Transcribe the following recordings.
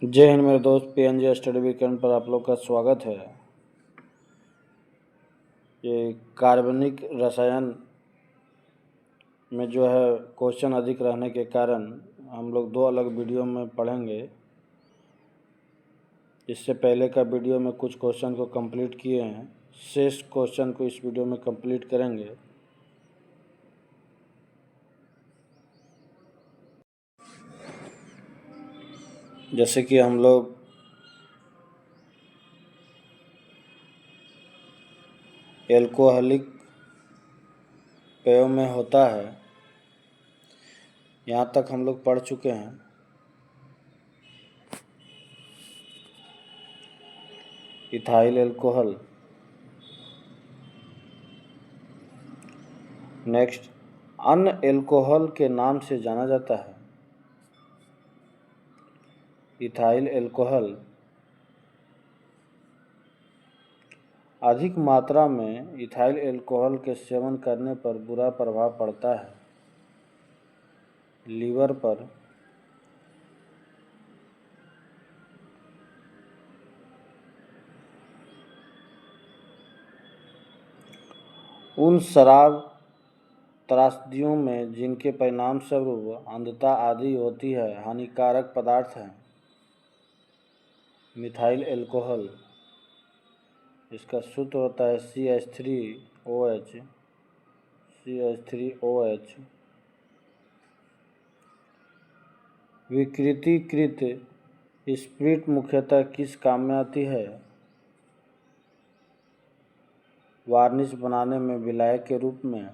जय हिंद मेरे दोस्त, पीएनजी स्टडी वीकेंड पर आप लोग का स्वागत है। ये कार्बनिक रसायन में जो है क्वेश्चन अधिक रहने के कारण हम लोग दो अलग वीडियो में पढ़ेंगे। इससे पहले का वीडियो में कुछ क्वेश्चन को कंप्लीट किए हैं, शेष क्वेश्चन को इस वीडियो में कंप्लीट करेंगे। जैसे कि हम लोग एल्कोहलिक पेयों में होता है, यहाँ तक हम लोग पढ़ चुके हैं। Ethyl alcohol. नेक्स्ट, अन्य एल्कोहल के नाम से जाना जाता है। इथाइल एल्कोहल अधिक मात्रा में इथाइल एल्कोहल के सेवन करने पर बुरा प्रभाव पड़ता है लीवर पर, उन शराब त्रासदियों में जिनके परिणाम स्वरूप अंधता आदि होती है, हानिकारक पदार्थ है मिथाइल एल्कोहल। इसका सूत्र होता है CH3OH। CH3OH विकृतीकृत स्प्रिट मुख्यतः किस काम में आती है? वार्निश बनाने में विलायक के रूप में।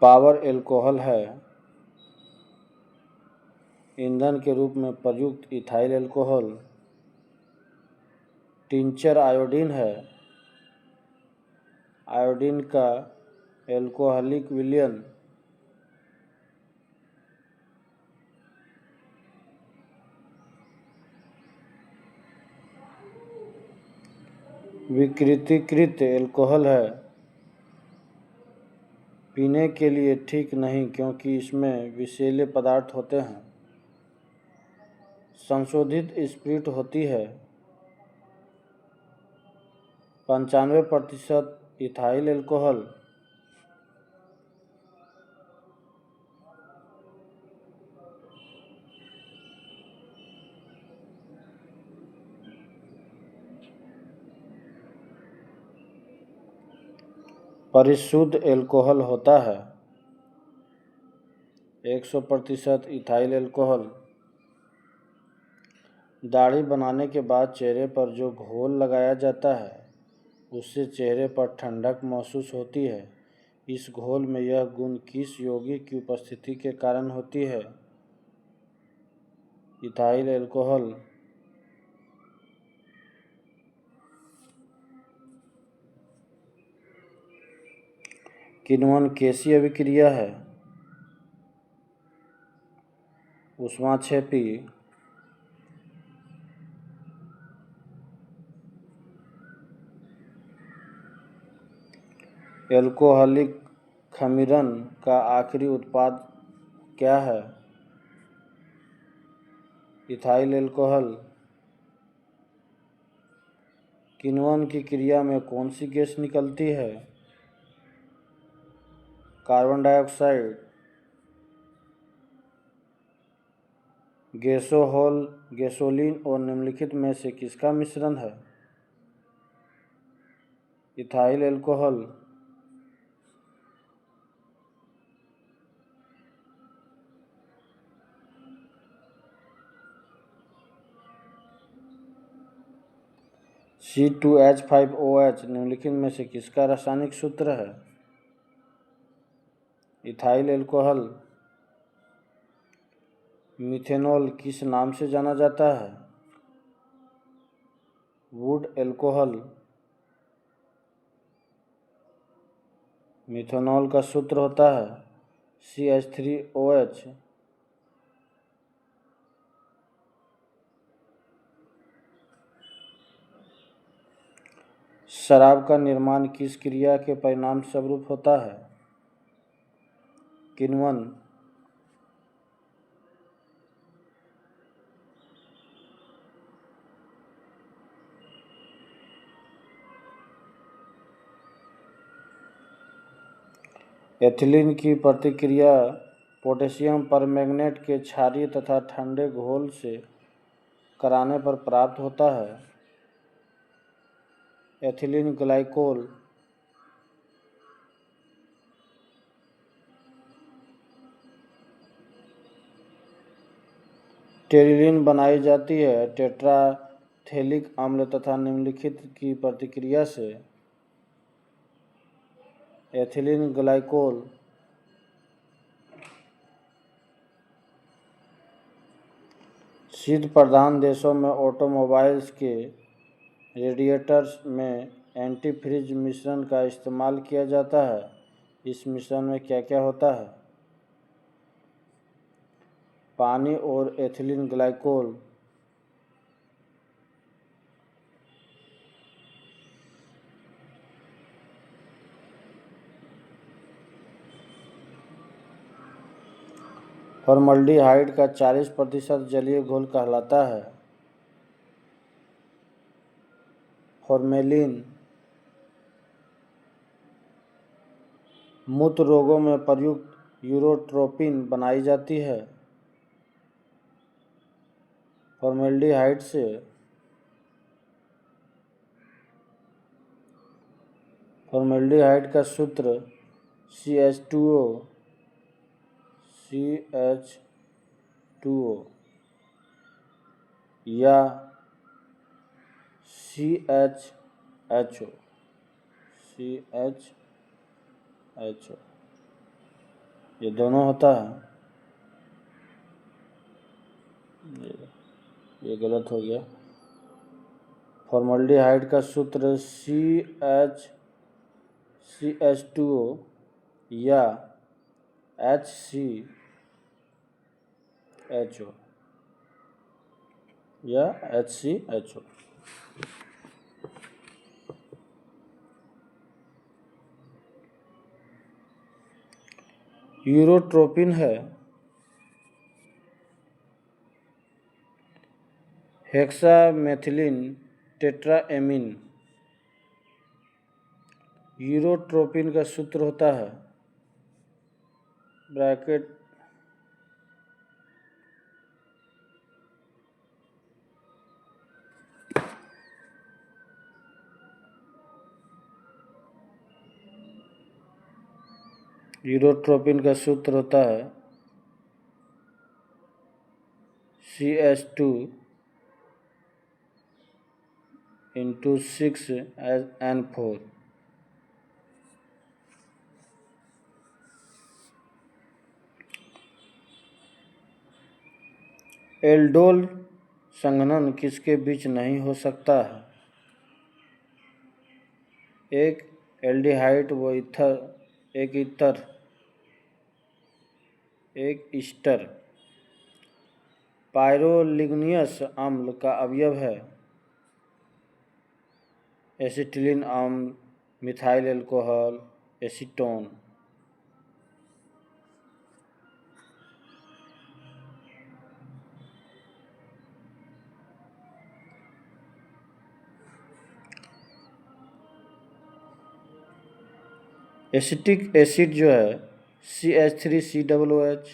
पावर एल्कोहल है ईंधन के रूप में प्रयुक्त इथाइल एल्कोहल। टिंचर आयोडीन है आयोडीन का एल्कोहलिक विलयन। विकृतीकृत एल्कोहल है पीने के लिए ठीक नहीं क्योंकि इसमें विषैले पदार्थ होते हैं। संशोधित स्प्रिट होती है 95% इथाइल एल्कोहल। परिशुद्ध एल्कोहल होता है 100% इथाइल एल्कोहल। दाढ़ी बनाने के बाद चेहरे पर जो घोल लगाया जाता है उससे चेहरे पर ठंडक महसूस होती है। इस घोल में यह गुण किस यौगिक की उपस्थिति के कारण होती है? Ethyl alcohol. किण्वन कैसी अभिक्रिया है? ऊष्माक्षेपी। एल्कोहलिक खमीरन का आखिरी उत्पाद क्या है? Ethyl alcohol. किण्वन की क्रिया में कौन सी गैस निकलती है? Carbon dioxide. गैसोहॉल गैसोलीन और निम्नलिखित में से किसका मिश्रण है? Ethyl alcohol. C2H5OH निम्नलिखित में से किसका रासायनिक सूत्र है? Ethyl alcohol. मिथेनॉल किस नाम से जाना जाता है? Would alcohol. मिथेनॉल का सूत्र होता है CH3OH। शराब का निर्माण किस क्रिया के परिणाम स्वरूप होता है? किण्वन। एथिलीन की प्रतिक्रिया पोटेशियम परमैंगनेट के क्षारीय तथा ठंडे घोल से कराने पर प्राप्त होता है। एथिलीन ग्लाइकोल टेरिलीन बनाई जाती है टेट्राथेलिक अम्ल तथा निम्नलिखित की प्रतिक्रिया से। एथिलीन ग्लाइकोल शीत प्रधान देशों में ऑटोमोबाइल्स के रेडिएटर्स में एंटीफ्रीज मिश्रण का इस्तेमाल किया जाता है। इस मिश्रण में क्या क्या होता है? पानी और एथिलीन ग्लाइकोल। फॉर्मल्डिहाइड का 40% जलीय घोल कहलाता है। फॉर्मेलिन मूत्र रोगों में प्रयुक्त यूरोट्रोपिन बनाई जाती है। फॉर्मेल्डिहाइड से फॉर्मेल्डिहाइड का सूत्र CH2O या CHHO ये दोनों होता है। ये गलत हो गया। फॉर्मल्डिहाइड का सूत्र CH2O या HCHO। यूरोट्रोपिन है हेक्सामेथिलीन टेट्राएमीन। यूरोट्रोपिन का सूत्र होता है ब्रैकेट यूरोट्रोपिन का सूत्र होता है CH2 × 6N4। एल्डोल संघनन किसके बीच नहीं हो सकता है? एक एल्डिहाइड व एक ईस्टर पायरोलिग्नियस अम्ल का अवयव है। एसिटिलीन अम्ल, methyl alcohol, acetone. Acetic acid जो है CH3COOH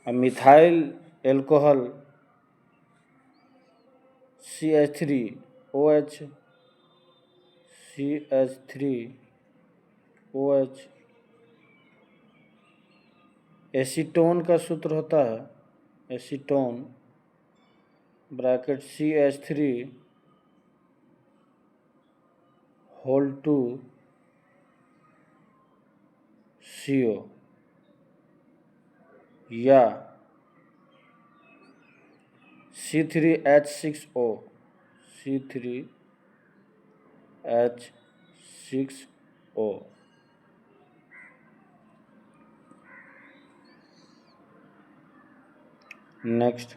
और मिथाइल एल्कोहल CH3OH। एसीटोन का सूत्र होता है एसीटोन ब्रैकेट CH3 या C3H6O नेक्स्ट,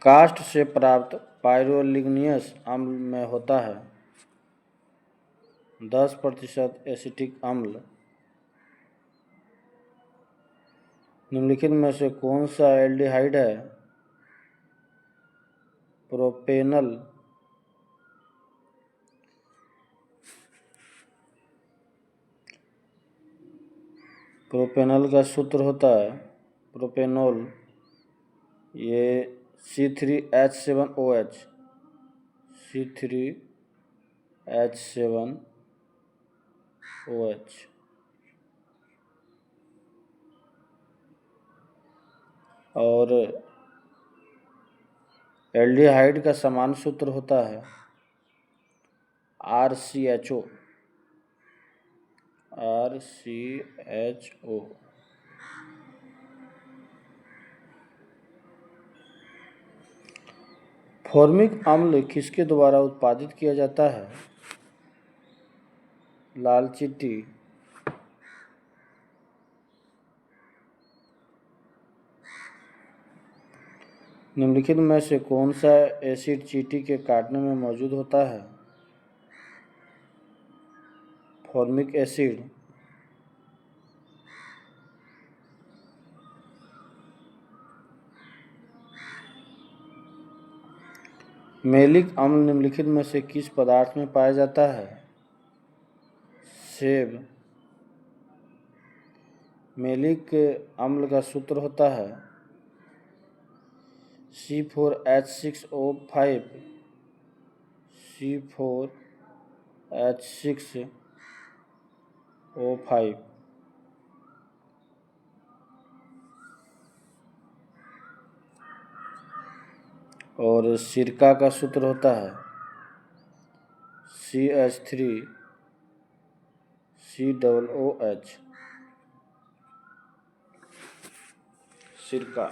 काष्ठ से प्राप्त पाइरोलिग्नियस अम्ल में होता है 10% एसिटिक अम्ल। निम्नलिखित में से कौन सा एल्डिहाइड है? प्रोपेनल। प्रोपेनल का सूत्र होता है प्रोपेनॉल, ये C3H7OH, C3H7OH। और एल्डिहाइड का समान सूत्र होता है RCHO। फॉर्मिक अम्ल किसके द्वारा उत्पादित किया जाता है? लाल चींटी। निम्नलिखित में से कौन सा एसिड चींटी के काटने में मौजूद होता है? Formic acid. मैलिक अम्ल निम्नलिखित में से किस पदार्थ में पाया जाता है? सेब। मैलिक अम्ल का सूत्र होता है C4H6O5, C4H6O5। और सिरका का सूत्र होता है CH3COOH। सिरका।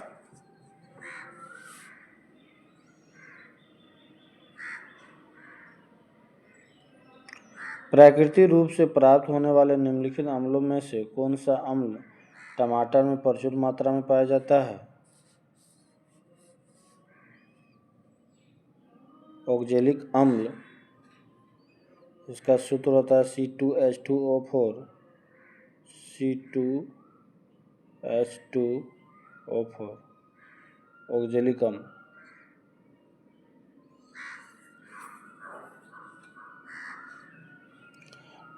प्राकृतिक रूप से प्राप्त होने वाले निम्नलिखित अम्लों में से कौन सा अम्ल टमाटर में प्रचुर मात्रा में पाया जाता है? ऑक्जेलिक अम्ल, इसका सूत्र होता है C2H2O4, C2H2O4, ऑक्जेलिक अम्ल।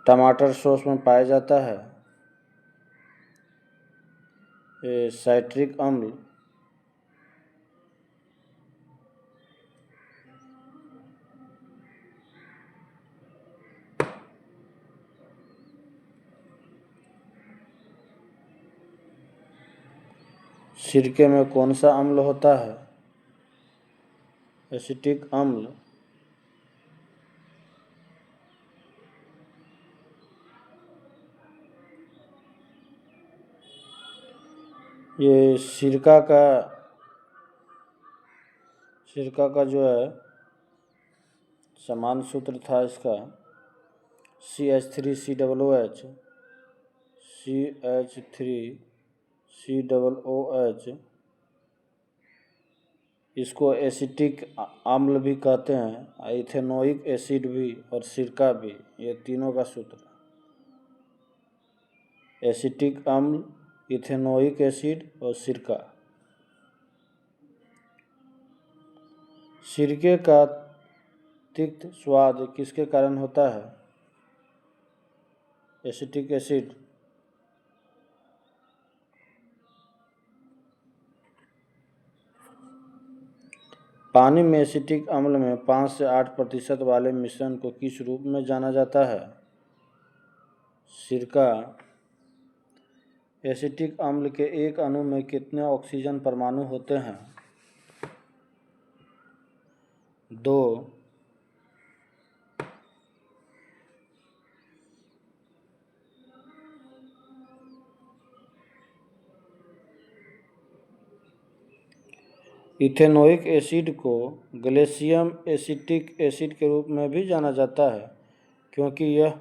टमाटर सॉस में पाया जाता है साइट्रिक अम्ल, सिरके में कौन सा अम्ल होता है? एसिटिक अम्ल। ये सिरका का जो है समान सूत्र था इसका CH3COOH, CH3COOH। इसको एसिटिक अम्ल भी कहते हैं, इथेनोइक एसिड भी और सिरका भी, ये तीनों का सूत्र। एसिटिक अम्ल, इथेनोइक एसिड और सिरका। सिरके का तिक्त स्वाद किसके कारण होता है? Acetic acid. पानी में एसिटिक अम्ल में 5 से 8% वाले मिश्रण को किस रूप में जाना जाता है? सिरका। एसिटिक अम्ल के एक अणु में कितने ऑक्सीजन परमाणु होते हैं? 2। इथेनोइक एसिड को ग्लेशियम एसिटिक एसिड के रूप में भी जाना जाता है क्योंकि यह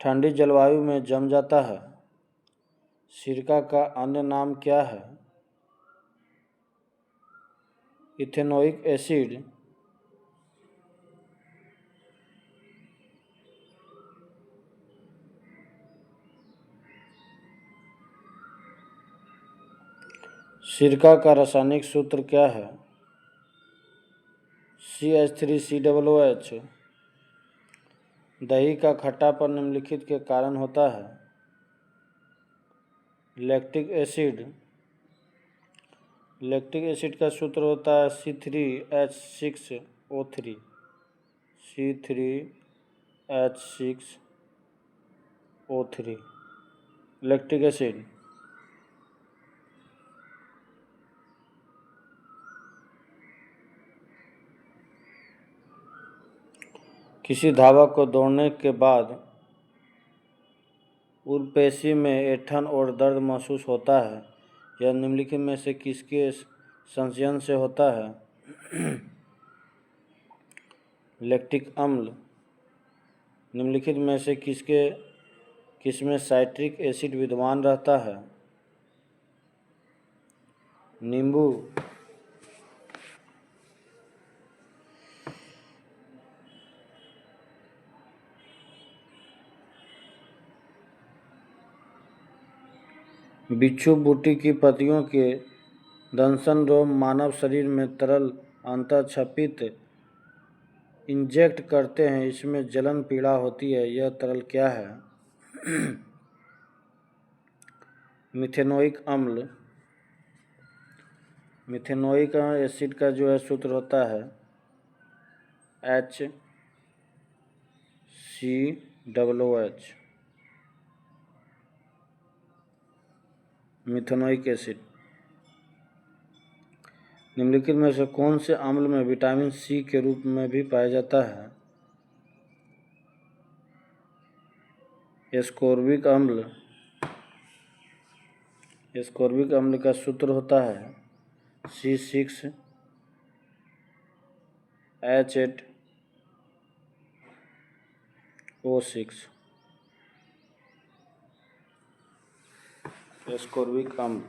ठंडी जलवायु में जम जाता है। सिरका का अन्य नाम क्या है? Ethanoic acid. सिरका का रासायनिक सूत्र क्या है? CH3COOH। दही का खट्टापन निम्नलिखित के कारण होता है। Lactic acid. लैक्टिक एसिड का सूत्र होता है C3H6O3। C3H6O3 lactic acid. किसी धावक को दौड़ने के बाद उरपेशी में ऐंठन और दर्द महसूस होता है, यह निम्नलिखित में से किसके संचयन से होता है? लैक्टिक अम्ल। निम्नलिखित में से किसमें साइट्रिक एसिड विद्यमान रहता है? नींबू। बिच्छू बूटी की पत्तियों के दंशन रोग मानव शरीर में तरल अंतःक्षेपित इंजेक्ट करते हैं, इसमें जलन पीड़ा होती है, यह तरल क्या है? मिथेनोइक अम्ल। मिथेनोइक एसिड का जो है सूत्र होता है HCOOH। Methanoic acid. निम्नलिखित में से कौन से अम्ल में विटामिन C के रूप में भी पाया जाता है? एस्कोर्बिक अम्ल। एस्कोर्बिक अम्ल का सूत्र होता है C6H8O6। एस्कोर्बिक अम्ल।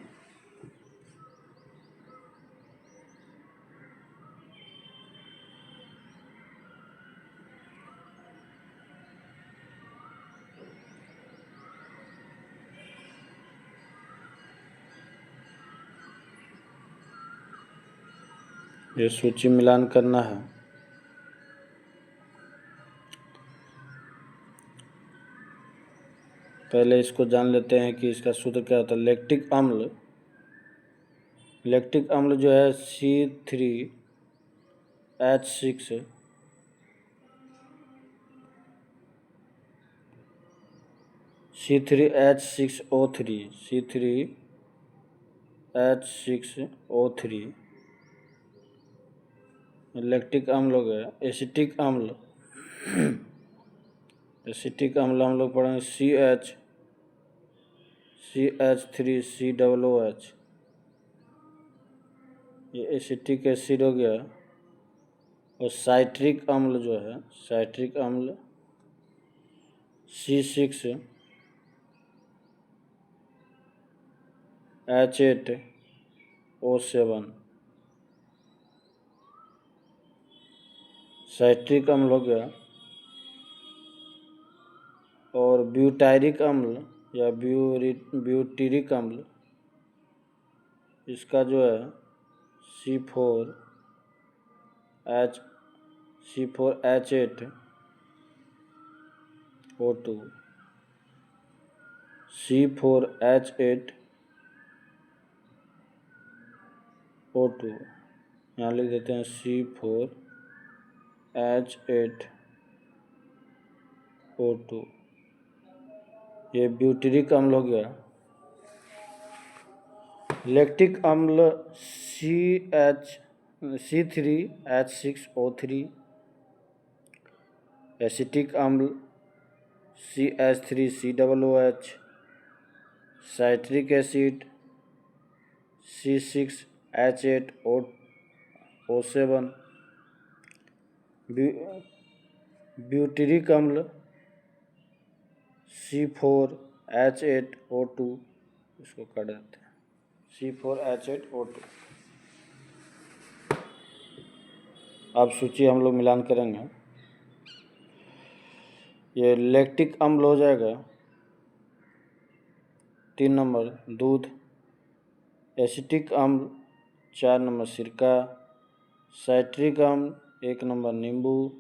ये सूची मिलान करना है। पहले इसको जान लेते हैं कि इसका सूत्र क्या होता है। लैक्टिक अम्ल। लैक्टिक अम्ल जो है C3H6 C3H6O3 C3H6O3 लैक्टिक अम्ल हो गया। एसिटिक अम्ल। एसिटिक अम्ल हम लोग पढ़ेंगे CH3COOH। ये एसिटिक एसिड हो गया। और साइट्रिक अम्ल जो है, साइट्रिक अम्ल C6H8O7 साइट्रिक अम्ल हो गया। और ब्यूटायरिक अम्ल या ब्यूटीरिक अम्ल, इसका जो है C4H8O2 C4H8O2 यहाँ लिख देते हैं C4H8O2। ये ब्यूटीरिक अम्ल हो गया। लैक्टिक अम्ल C3H6O3। एसिटिक अम्ल CH3COOH। Citric acid C6H8O7। Butyric अम्ल C4H8O2, इसको कर देते हैं C4H8O2। अब सूची हम लोग मिलान करेंगे। ये लैक्टिक अम्ल हो जाएगा 3 नंबर दूध, एसिटिक अम्ल 4 नंबर सिरका, साइट्रिक अम्ल 1 नंबर नींबू,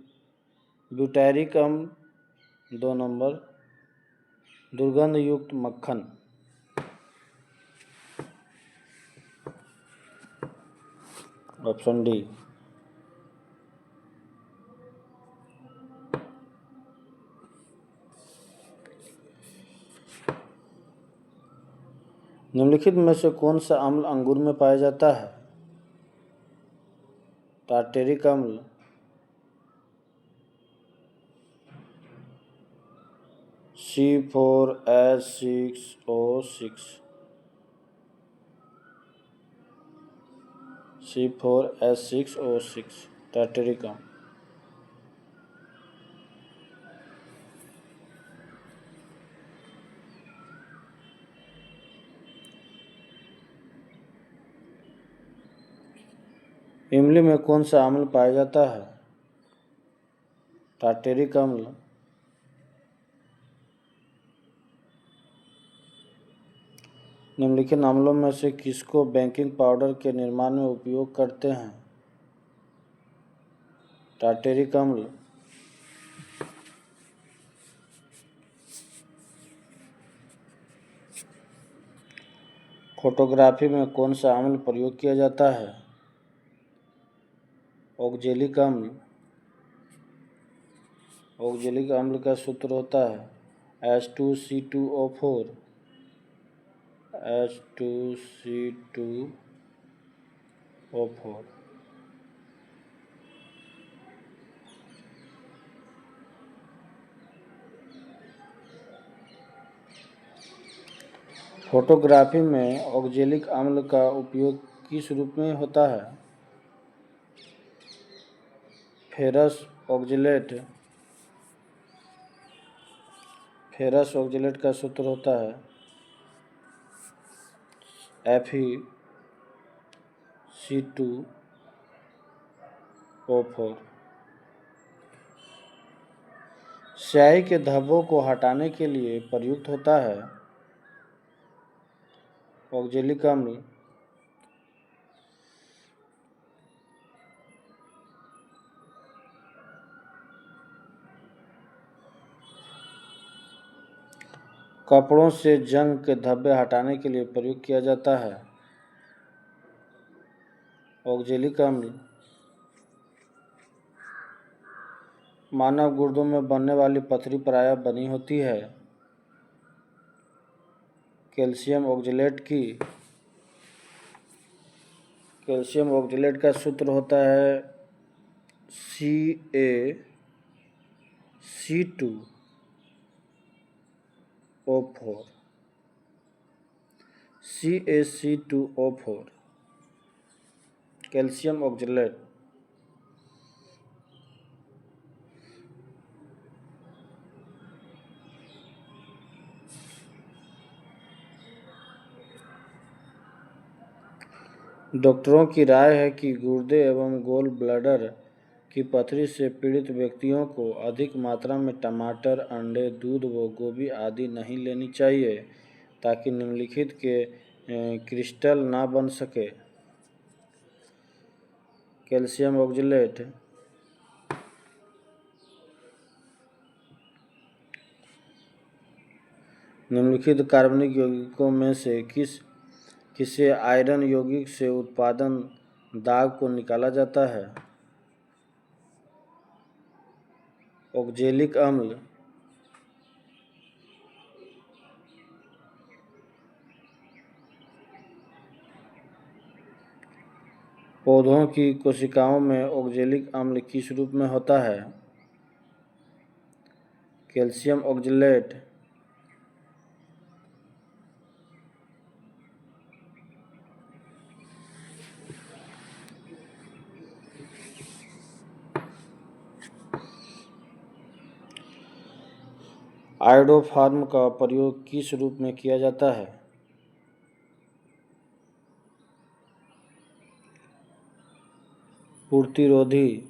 ब्यूटारिक अम्ल 2 नंबर दुर्गंध युक्त मक्खन। Option D. निम्नलिखित में से कौन सा अम्ल अंगूर में पाया जाता है? टार्टेरिक अम्ल, C4H6O6, C4H6O6 टार्टेरिक अम्ल। इमली में कौन सा अम्ल पाया जाता है? टार्टेरिक अम्ल, निम्नलिखित अम्लों में से किसको बेकिंग पाउडर के निर्माण में उपयोग करते हैं? टार्टेरिक अम्ल, फोटोग्राफी में कौन सा अम्ल प्रयोग किया जाता है? ऑक्जेलिक अम्ल, ऑक्जेलिक अम्ल का सूत्र होता है H2C2O4, H2C2O4। फोटोग्राफी में ऑक्जेलिक अम्ल का उपयोग किस रूप में होता है? फेरस ऑक्जेलेट, फेरस ऑक्जेलेट का सूत्र होता है Fe2O4। स्याही के धब्बों को हटाने के लिए प्रयुक्त होता है ऑक्जेलिक अम्ल, कपड़ों से जंग के धब्बे हटाने के लिए प्रयोग किया जाता है ऑक्जेलिक अम्ल। मानव गुर्दों में बनने वाली पथरी प्रायः बनी होती है कैल्शियम ऑक्जेलेट की। कैल्शियम ऑक्जेलेट का सूत्र होता है CaC2O4, CaC2O4 कैल्शियम ऑक्जेलेट। डॉक्टरों की राय है कि गुर्दे एवं गोल ब्लैडर की पथरी से पीड़ित व्यक्तियों को अधिक मात्रा में टमाटर, अंडे, दूध व गोभी आदि नहीं लेनी चाहिए ताकि निम्नलिखित के क्रिस्टल ना बन सके। कैल्शियम ऑक्जेलेट, निम्नलिखित कार्बनिक यौगिकों में से किसे आयरन यौगिक से उत्पादन दाग को निकाला जाता है? ऑक्जेलिक अम्ल, पौधों की कोशिकाओं में ऑक्जेलिक अम्ल किस रूप में होता है? कैल्शियम ऑक्जेलेट, आयोडोफार्म का प्रयोग किस रूप में किया जाता है? प्रतिरोधी।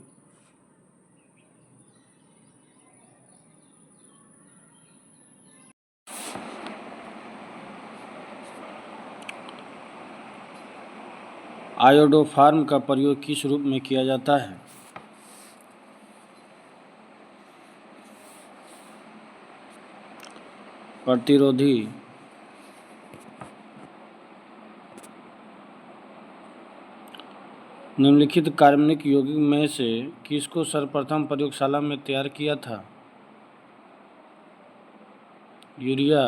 आयोडोफार्म का प्रयोग किस रूप में किया जाता है? प्रतिरोधी। निम्नलिखित कार्बनिक यौगिक में से किसको सर्वप्रथम प्रयोगशाला में तैयार किया था? यूरिया।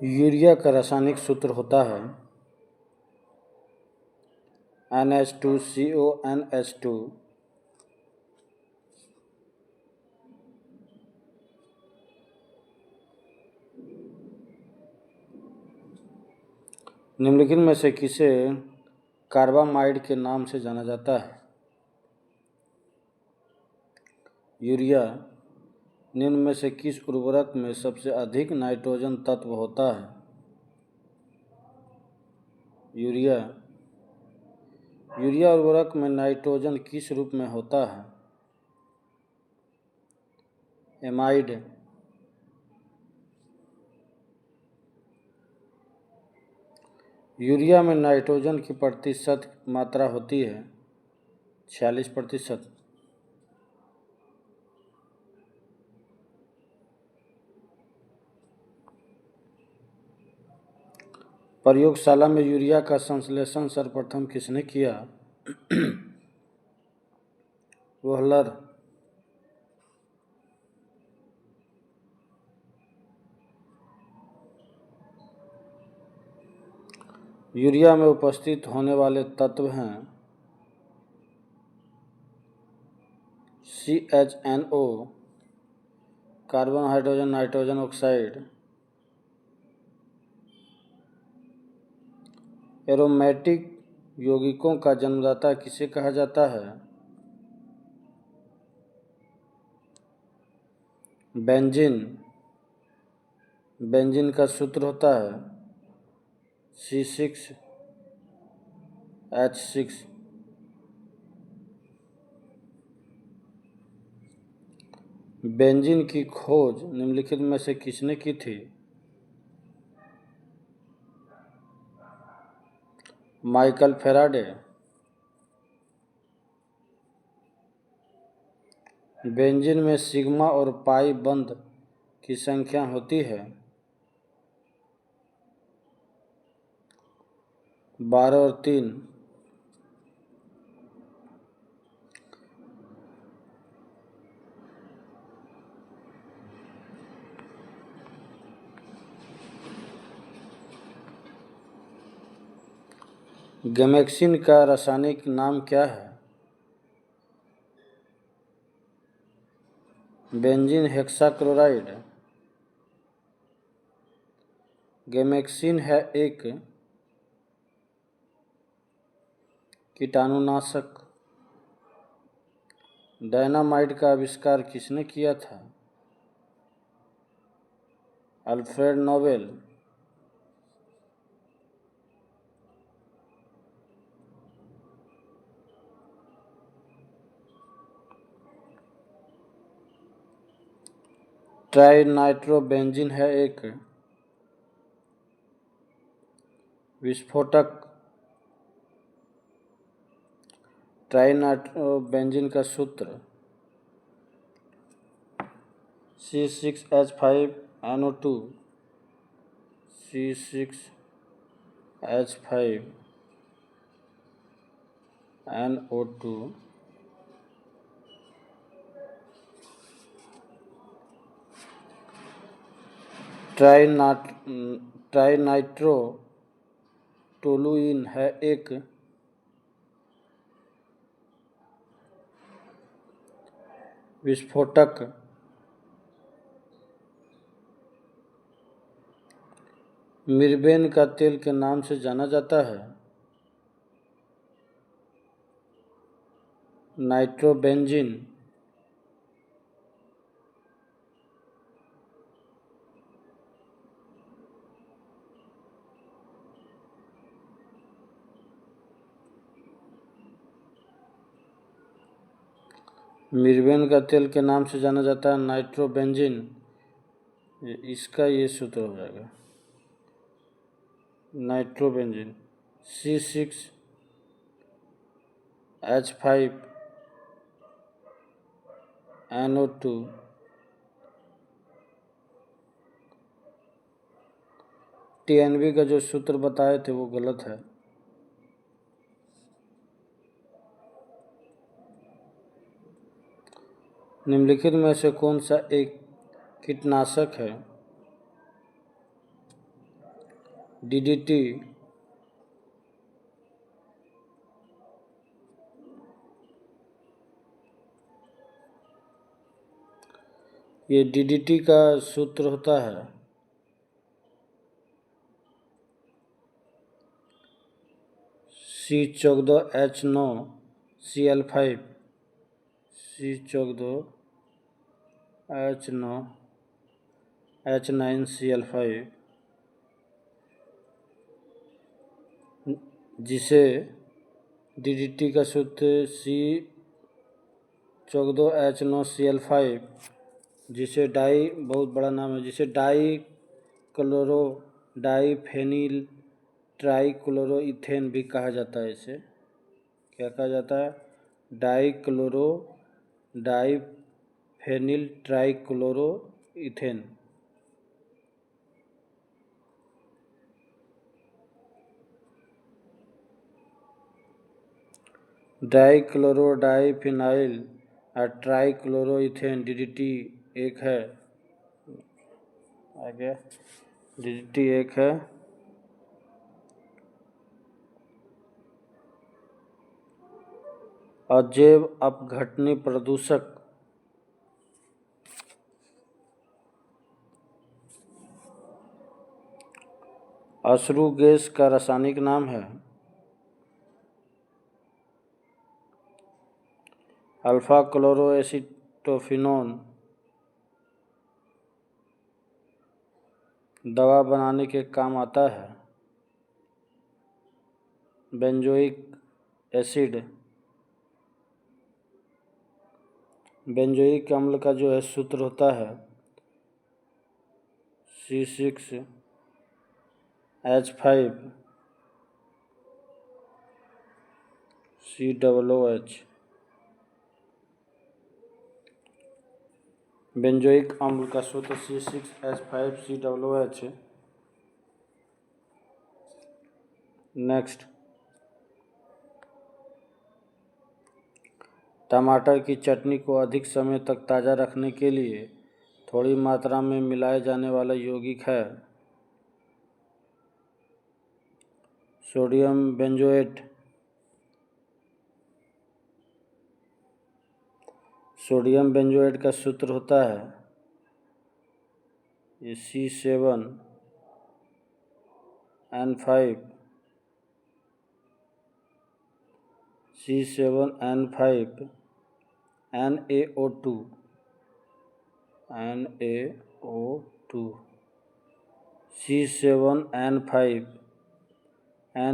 यूरिया का रासायनिक सूत्र होता है NH2CONH2। निम्नलिखित में से किसे कार्बामाइड के नाम से जाना जाता है? यूरिया। निम्न में से किस उर्वरक में सबसे अधिक नाइट्रोजन तत्व होता है? यूरिया। यूरिया उर्वरक में नाइट्रोजन किस रूप में होता है? एमाइड। यूरिया में नाइट्रोजन की प्रतिशत मात्रा होती है 46%। प्रयोगशाला में यूरिया का संश्लेषण सर्वप्रथम किसने किया? वोहलर। यूरिया में उपस्थित होने वाले तत्व हैं CHNO, carbon hydrogen nitrogen oxide. Aromatic यौगिकों का जन्मदाता किसे कहा जाता है? बेंजीन। बेंजीन का सूत्र होता है C6H6। बेंजीन की खोज निम्नलिखित में से किसने की थी? Michael Faraday. बेंजीन में सिग्मा और पाई बंध की संख्या होती है 12 और 3। गैमेक्सिन का रासायनिक नाम क्या है? Benzene hexachloride. गैमेक्सिन है एक कीटाणुनाशक। डायनामाइट का आविष्कार किसने किया था? Alfred Nobel. ट्राइनाइट्रोबेंजीन है एक विस्फोटक। ट्राइनाइट्रोबेंजीन का सूत्र C6H5NO2। C6H5NO2। ट्राइनाइट्रोटोलुइन है एक विस्फोटक। मिर्बेन का तेल के नाम से जाना जाता है? नाइट्रोबेंजीन, मिर्वेन का तेल के नाम से जाना जाता है नाइट्रोबेंजीन, इसका ये सूत्र हो जाएगा नाइट्रोबेंजीन C6H5NO2 TNV का जो सूत्र बताए थे वो गलत है। निम्नलिखित में से कौन सा एक कीटनाशक है? DDT, ये DDT का सूत्र होता है C14H9Cl5, C14H9H9Cl5, जिसे DDT का सूत्र C14H9Cl5, जिसे बहुत बड़ा नाम है, जिसे डाइफेनिल ट्राइक्लोरोइथेन भी कहा जाता है। इसे क्या कहा जाता है? डाइफेनिल ट्राइक्लोरोइथेन। डाइक्लोरोडाइफिनाइल और ट्राइक्लोरोइथेन DDT एक है। आगे DDT एक है। अजैव अपघटनीय प्रदूषक अश्रु गैस का रासायनिक नाम है अल्फा क्लोरोएसिटोफिनोन। दवा बनाने के काम आता है। बेंजोइक एसिड, बेंजोइक अम्ल का जो है सूत्र होता है C6H5COOH। बेंजोइक अम्ल का सूत्र C6H5COOH। नेक्स्ट, टमाटर की चटनी को अधिक समय तक ताज़ा रखने के लिए थोड़ी मात्रा में मिलाए जाने वाला यौगिक है सोडियम बेंजोएट। सोडियम बेंजोएट का सूत्र होता है ये C7N5NaO2 C7N5NaO2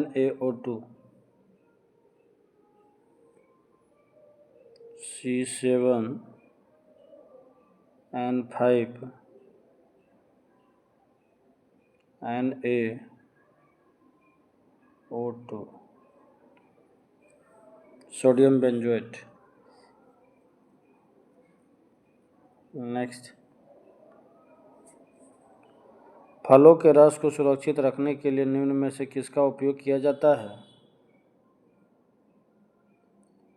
C7N5NaO2 sodium benzoate. Next, फलों के रस को सुरक्षित रखने के लिए निम्न में से किसका उपयोग किया जाता है?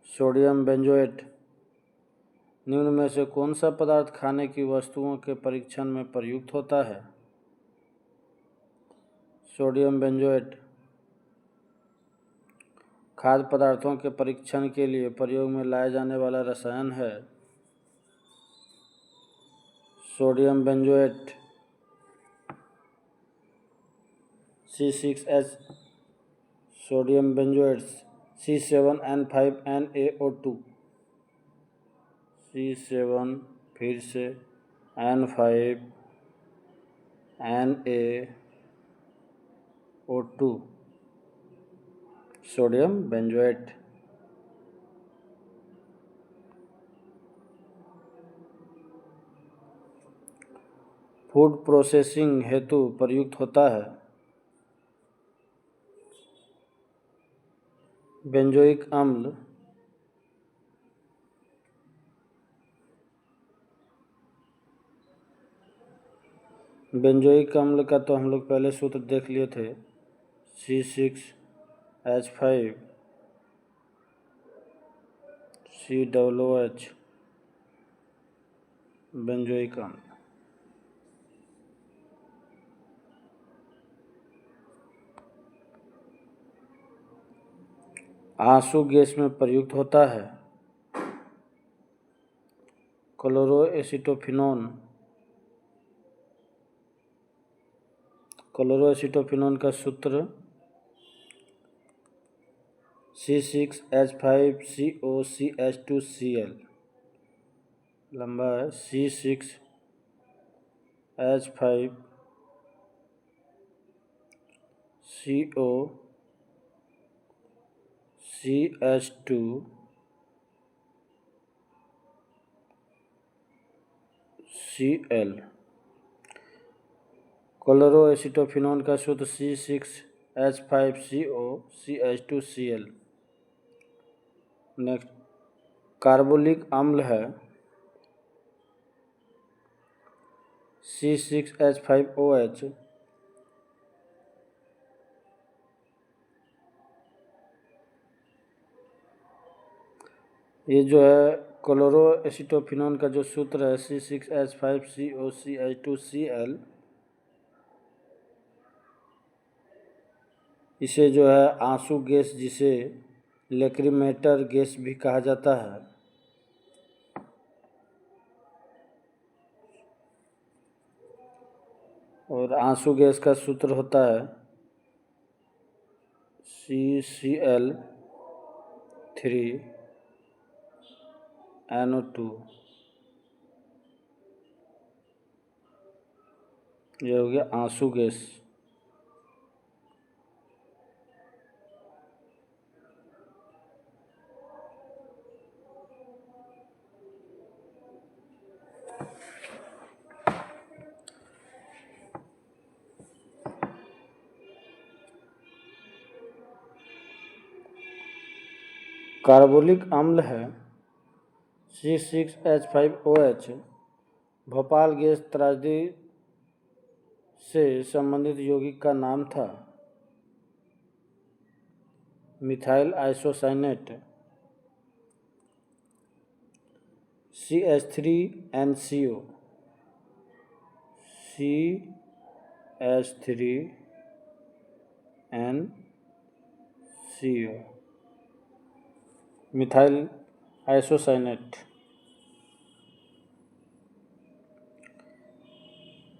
Sodium benzoate. निम्न में से कौन सा पदार्थ खाने की वस्तुओं के परीक्षण में प्रयुक्त होता है? Sodium benzoate. खाद्य पदार्थों के परीक्षण के लिए प्रयोग में लाया जाने वाला रसायन है sodium benzoate C6H, sodium benzoate C7N5NaO2। C7 फिर से N5 NaO2 sodium benzoate. Food processing हेतु प्रयुक्त होता है बेंजोइक अम्ल, बेंजोइक अम्ल का तो हम लोग पहले सूत्र देख लिए थे, C6H5COOH बेंजोइक अम्ल। आंसू गैस में प्रयुक्त होता है क्लोरोएसिटोफिनोन। क्लोरोएसिटोफिनोन का सूत्र C6H5COCH2Cl, लंबा है C6H5COCH2Cl। क्लोरोएसिटोफिनोन का सूत्र C6H5COCH2Cl। नेक्स्ट कार्बोलिक अम्ल है C6H5OH। ये जो है क्लोरोएसिटोफिनोन का जो सूत्र है C6H5COCH2Cl, इसे जो है आंसू गैस, जिसे लेक्रीमेटर गैस भी कहा जाता है, और आंसू गैस का सूत्र होता है CCl3NO2। यह हो गया आंसू गैस। कार्बोलिक अम्ल है C6H5OH। भोपाल गैस त्रासदी से संबंधित यौगिक का नाम था methyl isocyanate CH3NCO। CH3NCO methyl isocyanate.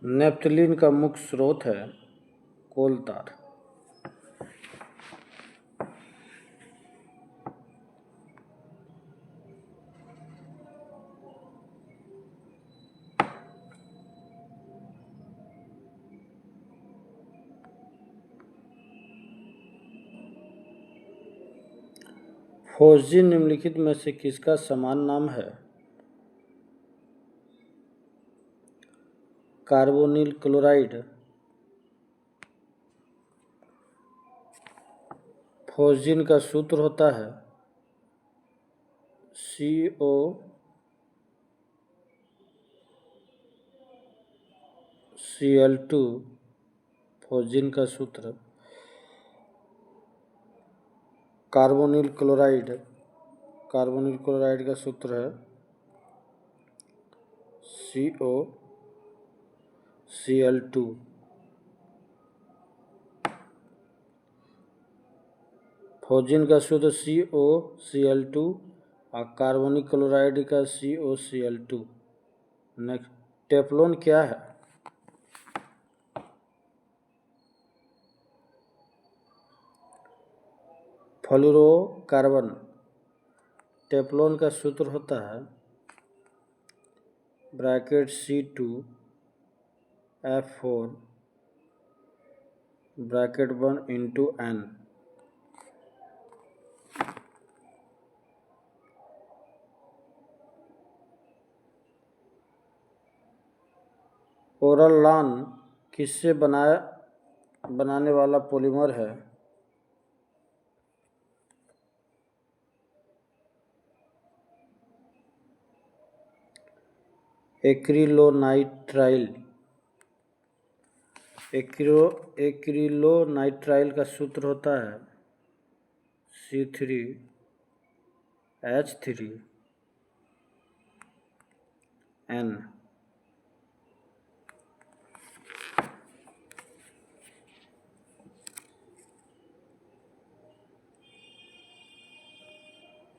Naphthalene का मुख्य स्रोत है कोलतार। फोस्जीन निम्नलिखित में से किसका समान नाम है? Carbonyl chloride. फोस्जीन का सूत्र होता है COCl2। फोस्जीन का सूत्र। कार्बोनिल क्लोराइड का सूत्र है COCl2। फोस्जीन का सूत्र COCl2 और कार्बोनिल क्लोराइड का COCl2। नेक्स्ट, टेफ्लॉन क्या है? फ्लोरोकार्बन। टेफ्लॉन का सूत्र होता है bracket C2F4 bracket 1 into N। पोरलान किससे बनाने वाला पॉलीमर है? एक्रिलोनाइट्राइल। एक्रिलोनाइट्राइल का सूत्र होता है C3H3N।